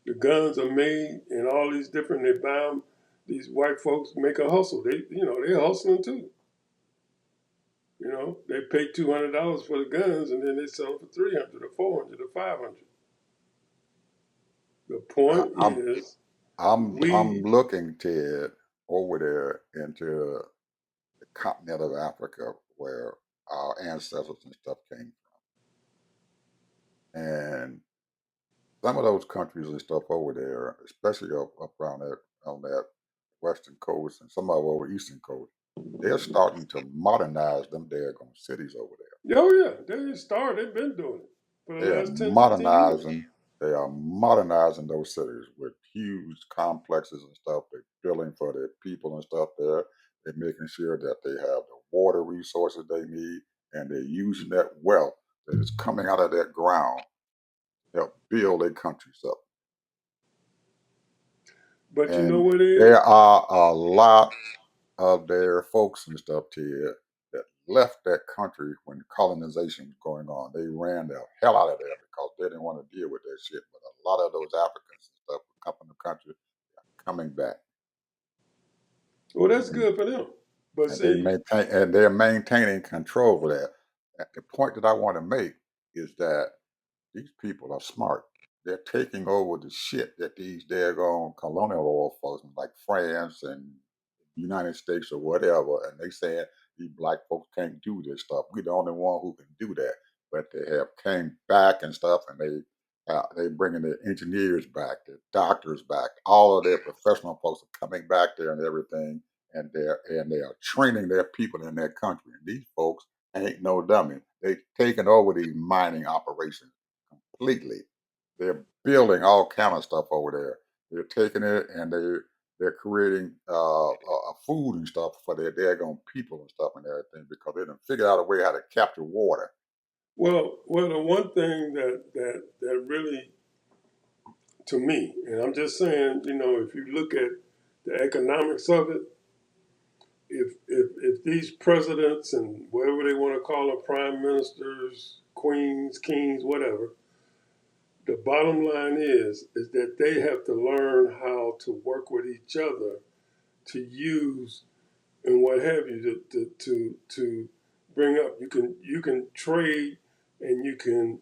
The guns are made in all these different. They buy them. These white folks make a hustle. They're hustling too. They pay $200 for the guns and then they sell them for $300 or $400 or $500. The I, point I'm is, I'm we looking, Ted, over there into the continent of Africa where our ancestors and stuff came from, and some of those countries and stuff over there, especially up around that on that western coast and some of over eastern coast, they're starting to modernize them daggone cities over there. oh yeah, they've been doing it for the They are last 10, 15 years. modernizing. They are modernizing those cities with huge complexes and stuff. They're building for their people and stuff there. They're making sure that they have the water resources they need, and they're using that wealth that is coming out of that ground to help build their countries up. But you know And what it there is? are a lot of their folks and stuff here that left that country when colonization was going on. They ran the hell out of there because they didn't want to deal with that shit. But a lot of those Africans and stuff who come from the country are coming back. Well, that's And, good for them. But and see, they're maintaining control of that. And the point that I want to make is that these people are smart. They're taking over the shit that these daggone colonial oil folks like France and United States or whatever, and they saying these black folks can't do this stuff. We the only one who can do that. But they have came back and stuff, and they bringing their engineers back, their doctors back, all of their professional folks are coming back there and everything, and they are training their people in their country. And these folks ain't no dummy. They taking over these mining operations completely. They're building all kind of stuff over there. They're taking it and they're creating food and stuff for their daggone people and stuff and everything because they done figured out a way how to capture water. Well, the one thing that really, to me, and I'm just saying, if you look at the economics of it, if these presidents and whatever they want to call them, prime ministers, queens, kings, whatever, the bottom line is that they have to learn how to work with each other to use and what have you to bring up. You can trade and you can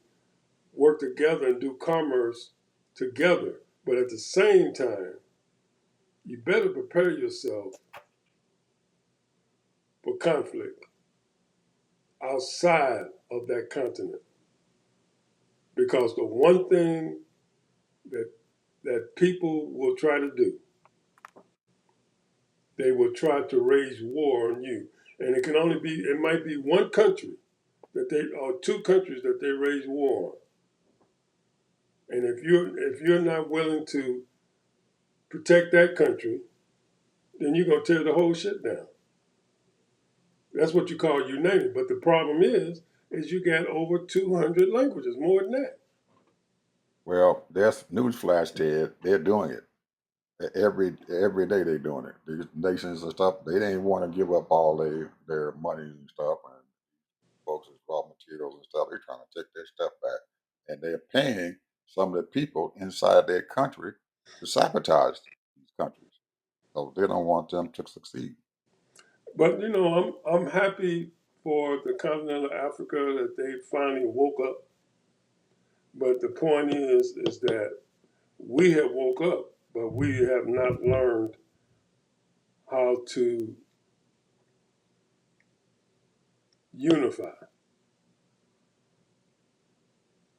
work together and do commerce together, but at the same time, you better prepare yourself for conflict outside of that continent. Because the one thing that people will try to do, they will try to raise war on you. And it might be one country or two countries that they raise war on. And if you're not willing to protect that country, then you're gonna tear the whole shit down. That's what you call united. But the problem is you got over 200 languages, more than that. Well, there's newsflash, Ted. They're doing it. Every day they're doing it. These nations and stuff, they didn't want to give up all their money and stuff, and folks is raw materials and stuff. They're trying to take their stuff back, and they're paying some of the people inside their country to sabotage these countries. So they don't want them to succeed. But I'm happy for the continent of Africa that they finally woke up. But the point is that we have woke up, but we have not learned how to unify.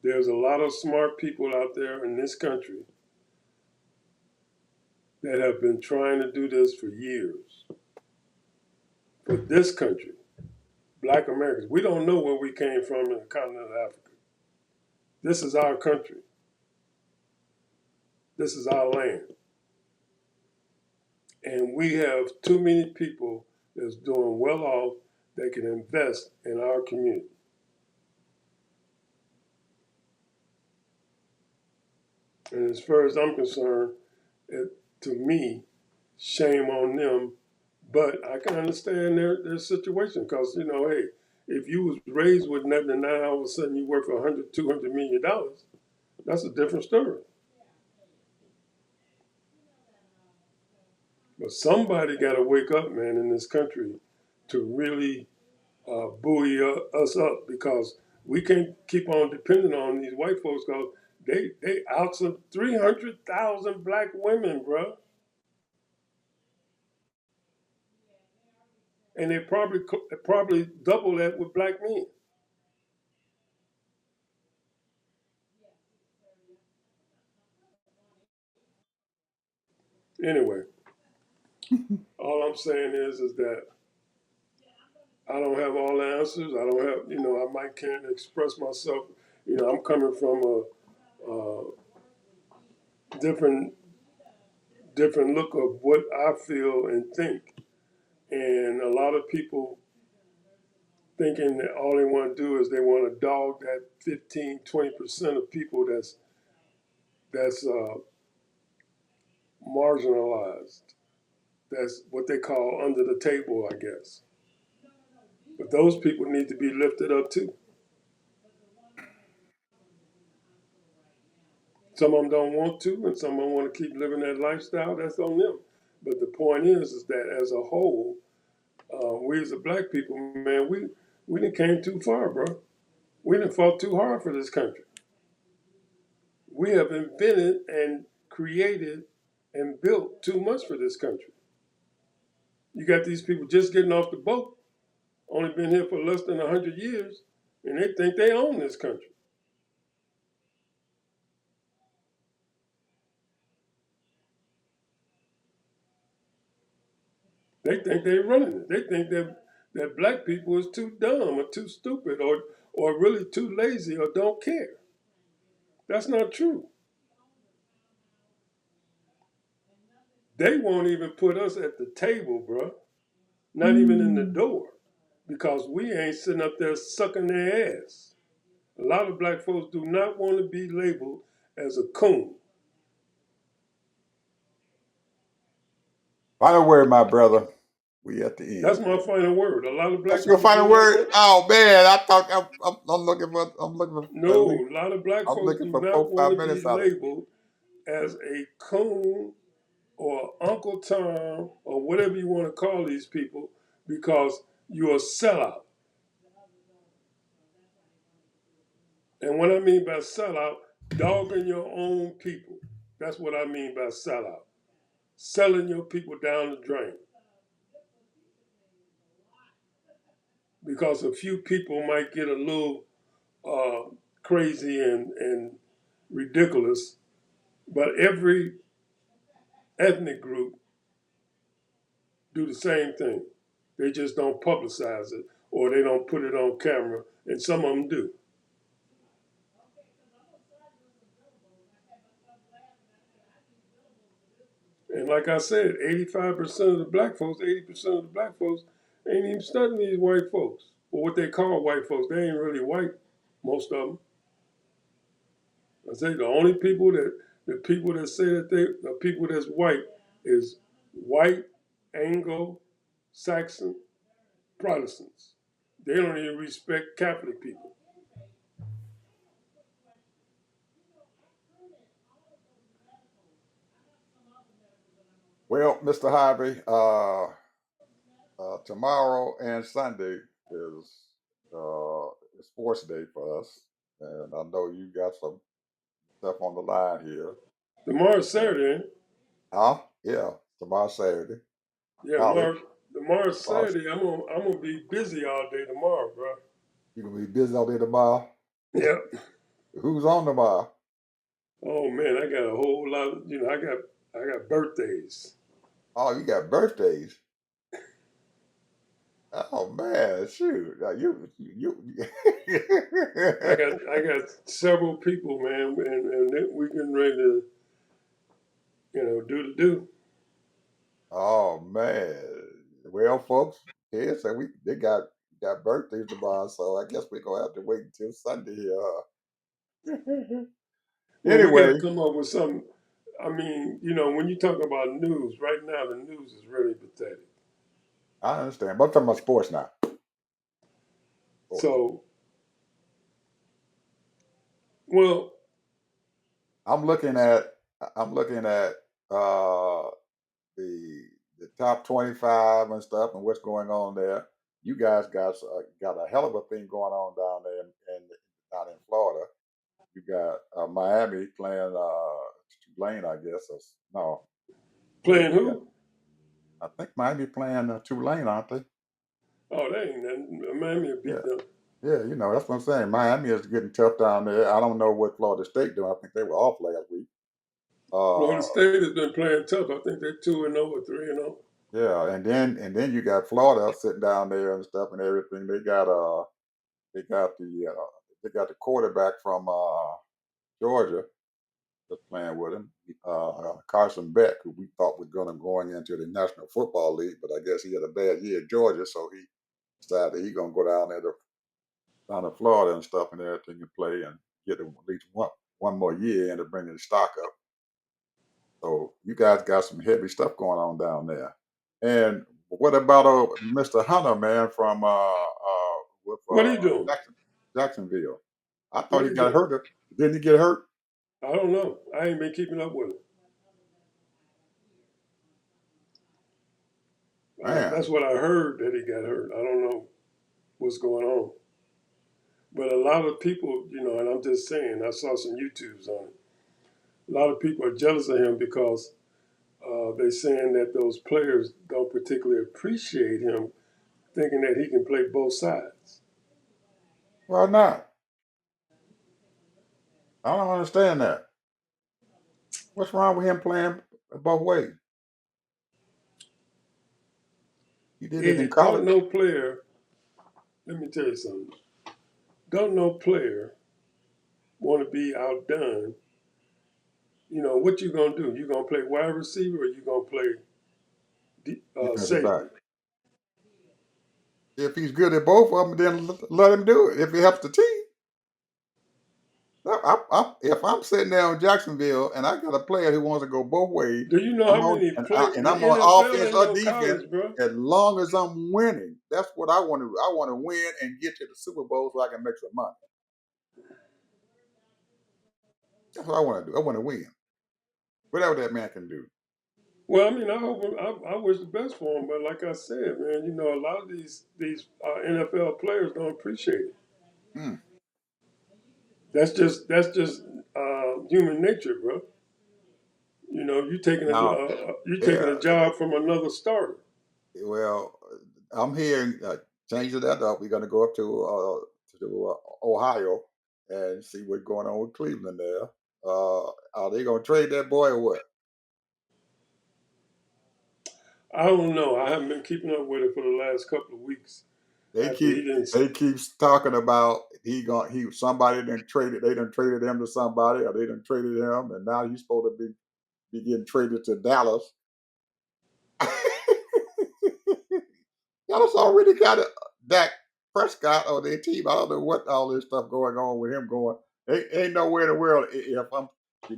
There's a lot of smart people out there in this country that have been trying to do this for years. For this country, Black Americans, we don't know where we came from in the continent of Africa. This is our country. This is our land. And we have too many people that's doing well off that can invest in our community. And as far as I'm concerned, to me, shame on them. But I can understand their situation because, hey, if you was raised with nothing and now all of a sudden you work for $100, $200 million, that's a different story. But somebody got to wake up, man, in this country to really buoy us up because we can't keep on depending on these white folks because they out some 300,000 black women, bro. And they probably double that with black men. Anyway, all I'm saying is that I don't have all the answers. I don't have, I might can't express myself. I'm coming from a different look of what I feel and think. And a lot of people thinking that all they want to do is they want to dog that 15, 20% of people that's marginalized. That's what they call under the table, I guess. But those people need to be lifted up too. Some of them don't want to, and some of them want to keep living that lifestyle. That's on them. But the point is that as a whole, we as a black people, man, we done came too far, bro. We done fought too hard for this country. We have invented and created and built too much for this country. You got these people just getting off the boat, only been here for less than 100 years, and they think they own this country. They think they're running it. They think that black people is too dumb or too stupid or really too lazy or don't care. That's not true. They won't even put us at the table, bro. Not even in the door. Because we ain't sitting up there sucking their ass. A lot of black folks do not want to be labeled as a coon. Final word, my brother. We at the end. That's my final word. A lot of black That's your folks final do not word. want. Oh man, I thought I'm looking for at No, least a lot of black I'm folks looking do for not four want five to be minutes out of it. labeled as a coon or Uncle Tom or whatever you want to call these people because you're a sellout. And what I mean by sellout, dogging your own people. That's what I mean by sellout. Selling your people down the drain. Because a few people might get a little crazy and ridiculous, but every ethnic group do the same thing. They just don't publicize it or they don't put it on camera, and some of them do. And like I said, 85% of the black folks, 80% of the black folks ain't even studying these white folks, or what they call white folks. They ain't really white, most of them. I say the people that say that the people that's white is white Anglo-Saxon Protestants. They don't even respect Catholic people. Well, Mr. Harvey, tomorrow and Sunday is sports day for us, and I know you got some stuff on the line here. Tomorrow's And, Saturday. huh? Yeah, tomorrow Saturday, Yeah, college. tomorrow's Tomorrow, Saturday. I'm gonna be busy all day tomorrow, bro. you gonna be busy all day tomorrow. Yep. Who's on tomorrow? Oh man, I got a whole lot of I got birthdays. Oh, you got birthdays. Oh man, shoot! Now I got several people, man, and we getting ready to do the do. Oh man. Well, folks, kids, so they got birthdays tomorrow, so I guess we're gonna have to wait until Sunday here. Well, we got to Anyway, come up with something. I mean, when you talk about news, right now the news is really pathetic. I understand, but I'm talking about sports now. Sports. So, well, I'm looking at I'm looking at uh, the top 25 and stuff and what's going on there. You guys got a hell of a thing going on down there down in Florida. You got Miami playing Tulane, I guess. No, where playing they got? who? I think Miami playing Tulane, aren't they? Oh, that ain't nothing. Miami will Yeah, beat them. yeah. That's what I'm saying. Miami is getting tough down there. I don't know what Florida State doing. I think they were off last week. Florida Uh, State has been playing tough. I think they're 2-0 or 3-0. yeah, and then you got Florida sitting down there and stuff and everything. They got the quarterback from Georgia that's playing with him, Carson Beck, who we thought was going into the National Football League, but I guess he had a bad year at Georgia, so he decided he's gonna go down there down to Florida and stuff and everything and play and get at least one more year in to bring his stock up. So you guys got some heavy stuff going on down there. And what about Mr. Hunter, man, from with What are you doing? Jacksonville? I thought What he are you got doing? hurt. Didn't he get hurt? I don't know. I ain't been keeping up with it. Man, That's what I heard that he got hurt. I don't know what's going on. But a lot of people, and I'm just saying, I saw some YouTubes on it. A lot of people are jealous of him because they're saying that those players don't particularly appreciate him, thinking that he can play both sides. why not? I don't understand that. What's wrong with him playing both ways? He did it in Idiot, don't college. no player, let me tell you something. Don't no player want to be outdone, what you gonna do? You gonna play wide receiver or you gonna play Defensive back. safety? If he's good at both of them, then let him do it. If he helps the team. If I'm sitting there in Jacksonville and I got a player who wants to go both ways, Do you know I'm how on many play and the I'm on NFL offense ain't or no defense. college, bro? As long as I'm winning, that's what I want to do. I want to win and get to the Super Bowl so I can make some money. That's what I want to do. I want to win. Whatever that man can do. Well, I mean, I wish the best for him, but like I said, man, a lot of these NFL players don't appreciate it. Mm. That's just human nature, bro. You taking Now, taking yeah, a job from another starter. well, I'm hearing changing that up. We're going to go up to Ohio and see what's going on with Cleveland there. Are they going to trade that boy or what? I don't know. I haven't been keeping up with it for the last couple of weeks. They After he keep didn't. they keep talking about somebody done traded they done traded him to somebody or they done traded him and now he's supposed to be getting traded to Dallas. Dallas already got Dak Prescott on their team. I don't know what all this stuff going on with him going. Ain't nowhere in the world if I'm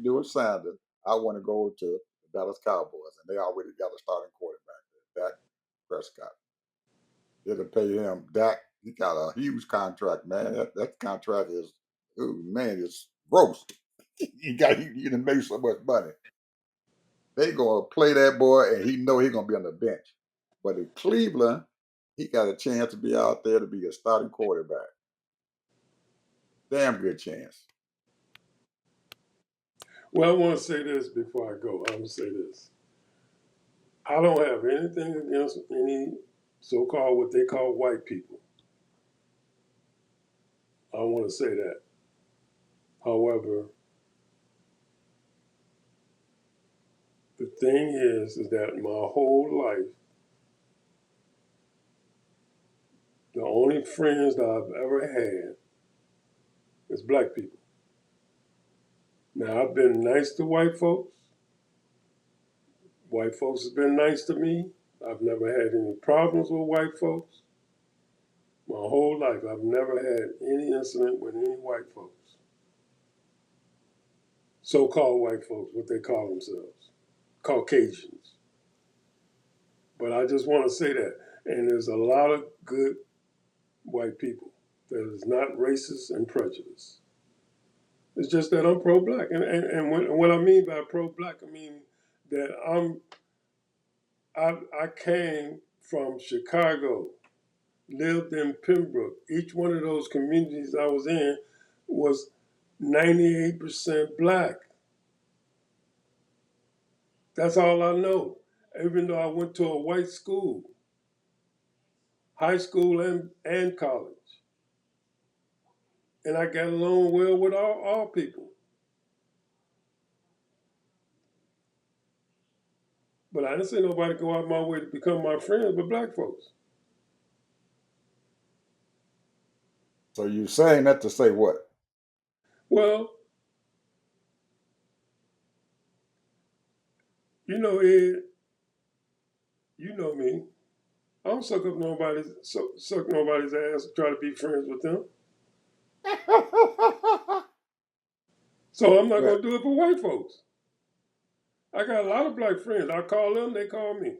doing Sanders, I want to go to the Dallas Cowboys and they already got a starting quarterback there, Dak Prescott. They'll pay him. Dak, he got a huge contract, man. That contract is, ooh, man, it's gross. You done made so much money. They gonna play that boy, and he know he gonna be on the bench. But in Cleveland, he got a chance to be out there to be a starting quarterback. Damn good chance. Well, I want to say this before I go. I'm gonna say this. I don't have anything against any so-called what they call white people. I want to say that. However, the thing is that my whole life, the only friends that I've ever had is black people. Now, I've been nice to white folks. White folks have been nice to me. I've never had any problems with white folks. My whole life, I've never had any incident with any white folks. So-called white folks, what they call themselves, Caucasians. But I just want to say that. And there's a lot of good white people that is not racist and prejudiced. It's just that I'm pro-black. And what I mean by pro-black, I mean that I came from Chicago, lived in Pembroke. Each one of those communities I was in was 98% black. That's all I know. Even though I went to a white school, high school and college. And I got along well with all people. But I didn't see nobody go out my way to become my friends with black folks. So you saying that to say what? Well, Ed, you know me. I don't suck nobody's ass and try to be friends with them. So I'm not Yeah. gonna do it for white folks. I got a lot of black friends. I call them, they call me.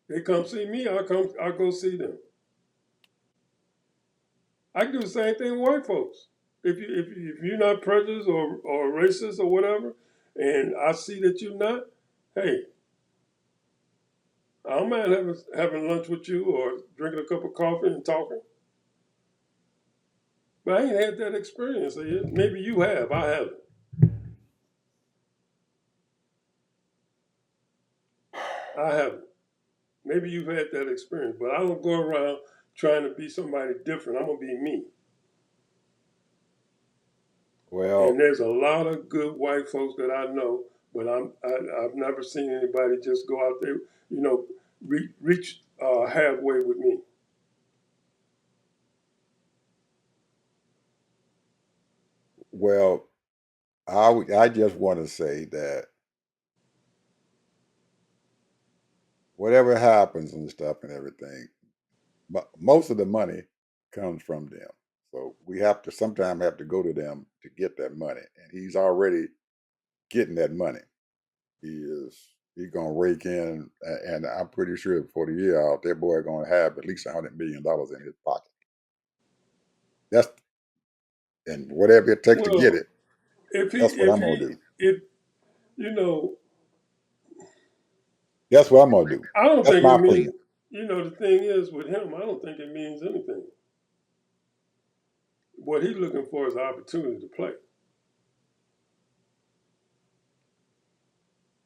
They come see me, I go see them. I can do the same thing with white folks. If you're not prejudiced or racist or whatever, and I see that you're not, hey, I don't mind having lunch with you or drinking a cup of coffee and talking. But I ain't had that experience yet. Maybe you have. I haven't. I haven't. Maybe you've had that experience, but I don't go around trying to be somebody different. I'm gonna be me. Well, And there's a lot of good white folks that I know, but I've never seen anybody just go out there, reach halfway with me. Well, I just want to say that whatever happens and stuff and everything, but most of the money comes from them. So we have to sometimes have to go to them to get that money, and he's already getting that money. He's gonna rake in, and I'm pretty sure before the year out, that boy gonna have at least $100 million in his pocket. That's and whatever it takes to get Well, it. if he That's what if I'm gonna he do. if you know, That's what I'm gonna do. I don't That's think my it means. opinion. The thing is with him, I don't think it means anything. What he's looking for is an opportunity to play.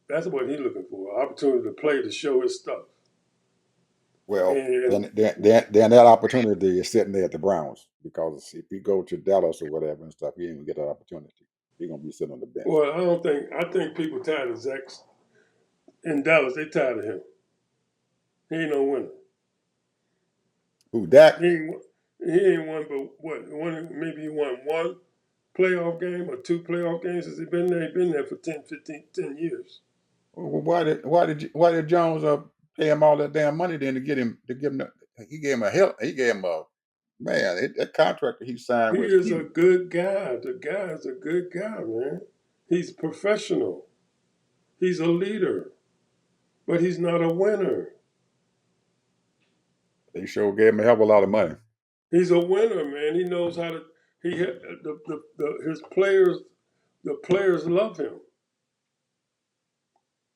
That's what he's looking for, an opportunity to play to show his stuff. Well, And then that opportunity is sitting there at the Browns because if he go to Dallas or whatever and stuff, he ain't gonna get that opportunity. He's gonna be sitting on the bench. well, I think people tired of Zach in Dallas. They tired of him. He ain't no winner. Who Dak? He ain't, he ain't won but what? Maybe he won one playoff game or two playoff games since he been there. He been there for 10 years. Well, why did Jones pay him all that damn money then to give him he gave him a hell he gave him a man that contract that he signed He was is a huge. good guy. The guy is a good guy, man. He's professional. He's a leader, but he's not a winner. They sure gave him a hell of a lot of money. He's a winner, man. He knows how to. His players. The players love him.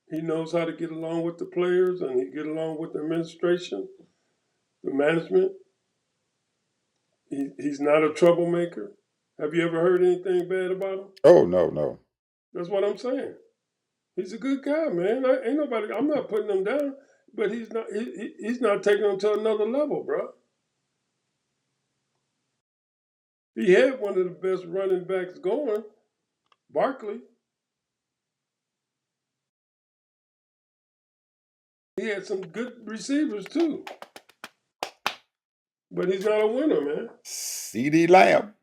He knows how to get along with the players, and he get along with the administration, the management. He's not a troublemaker. Have you ever heard anything bad about him? Oh no. That's what I'm saying. He's a good guy, man. Ain't nobody. I'm not putting him down, but he's not. He's not taking him to another level, bro. He had one of the best running backs going, Barkley. He had some good receivers too, but he's not a winner, man. CD Lamb.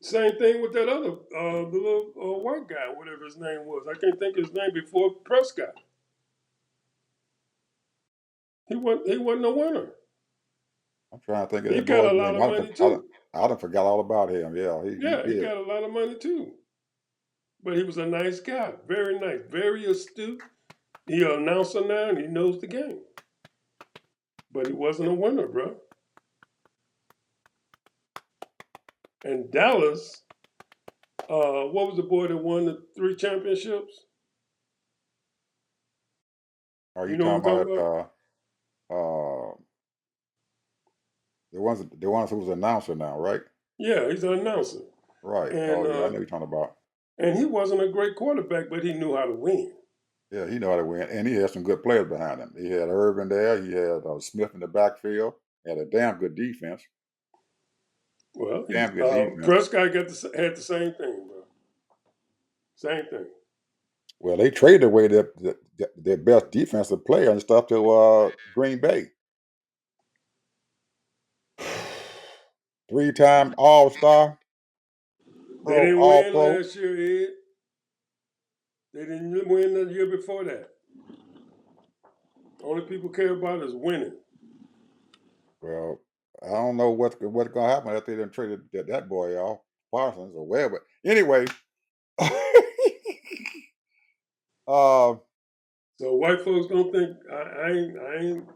Same thing with that other, the little white guy, whatever his name was. I can't think of his name before Prescott. He wasn't a winner. I'm trying to think of He that got boy's a lot name. of money too. I done forgot all about him. Yeah, he Yeah, he did. got a lot of money too. But he was a nice guy, very nice, very astute. He an announcer now and he knows the game. But he wasn't a winner, bro. And Dallas, what was the boy that won the 3 championships? Are you You know what I'm talking talking about? about the ones who was announcer now, right? Yeah, he's an announcer. Right. And Oh yeah, I uh, know you're talking about. and he wasn't a great quarterback, but he knew how to win. Yeah, he know how to win, and he had some good players behind him. He had Irvin there. He had Smith in the backfield. Had a damn good defense. Well, Damn good defense. Prescott had the same thing, bro. Same thing. Well, they traded away their best defensive player and stuff to Green Bay. 3-time All Star, They Pro didn't All win Pro. last year, Ed. They didn't win the year before that. Only people care about is winning. Well, I don't know what's gonna happen after they done traded that boy off, Parsons or whatever. Anyway, uh, So white folks don't think I ain't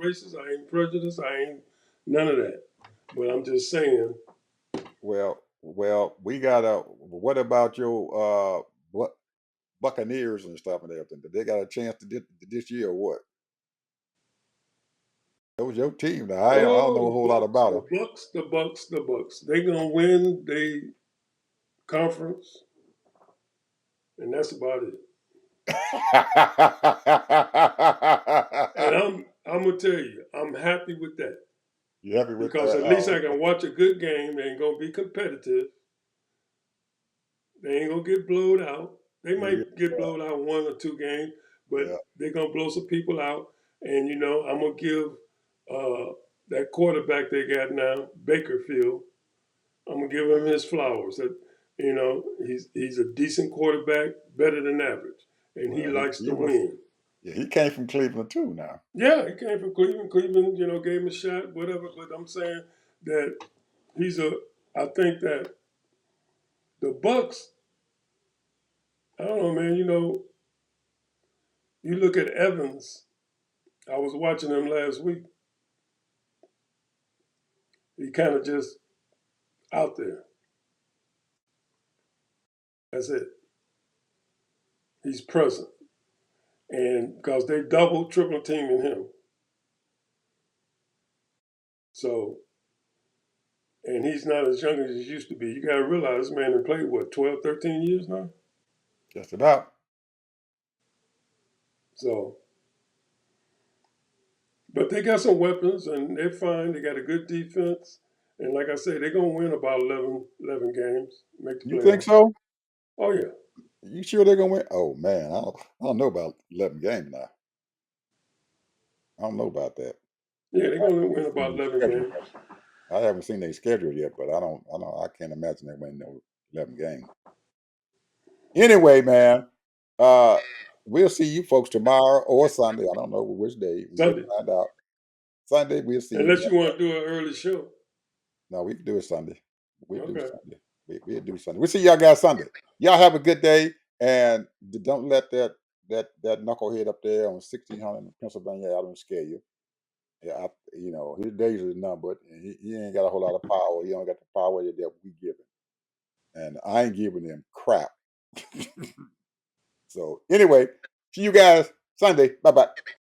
racist, I ain't prejudiced, I ain't none of that. But I'm just saying, well, we got a. What about your Buccaneers and stuff and everything? Did they got a chance to this year or what? That was your team. Now I don't oh, know a whole lot about them. the Bucks. They gonna win the conference, and that's about it. And I'm gonna tell you, I'm happy with that You happy with because that? at least Oh, I can watch a good game. They ain't gonna be competitive. They ain't gonna get blowed out. They okay. might get blowed out 1 or 2 games, but Yeah. they're gonna blow some people out. And I'm gonna give that quarterback they got now, Bakerfield. I'm gonna give him his flowers. That You know, he's a decent quarterback, better than average, and he Well, likes he to was. win. Yeah, he came from Cleveland too. Now. Yeah, he came from Cleveland. Cleveland, gave him a shot, whatever. But I'm saying that he's a. I think that the Bucks. I don't know, man. You look at Evans. I was watching him last week. He kind of just out there. That's it. He's present, and because they double, triple teaming him, so and he's not as young as he used to be. You got to realize this man has played what 12, 13 years now. Just about. So, but they got some weapons, and they're fine. They got a good defense, and like I said, they're gonna win about 11 games, make the You think playoffs. so? Oh yeah, You sure they're gonna win? Oh man, I don't know about 11 games now. I don't know about that. yeah, they're I gonna haven't win seen about their 11 schedule games. yet. I haven't seen their schedule yet, but I can't imagine they win no 11 games. Anyway, man, uh, we'll see you folks tomorrow or Sunday. I don't know which day. We'll Sunday, find out. Sunday, we'll see you unless guys. you want to do an early show. No, we can do it Sunday. We do Okay, Sunday. We'll do Sunday. We'll see y'all guys Sunday. Y'all have a good day, and don't let that knucklehead up there on 1600 in Pennsylvania Avenue scare you. Yeah, his days are numbered, and he ain't got a whole lot of power. He don't got the power that we give him, and I ain't giving him crap. So anyway, see you guys Sunday. Bye bye.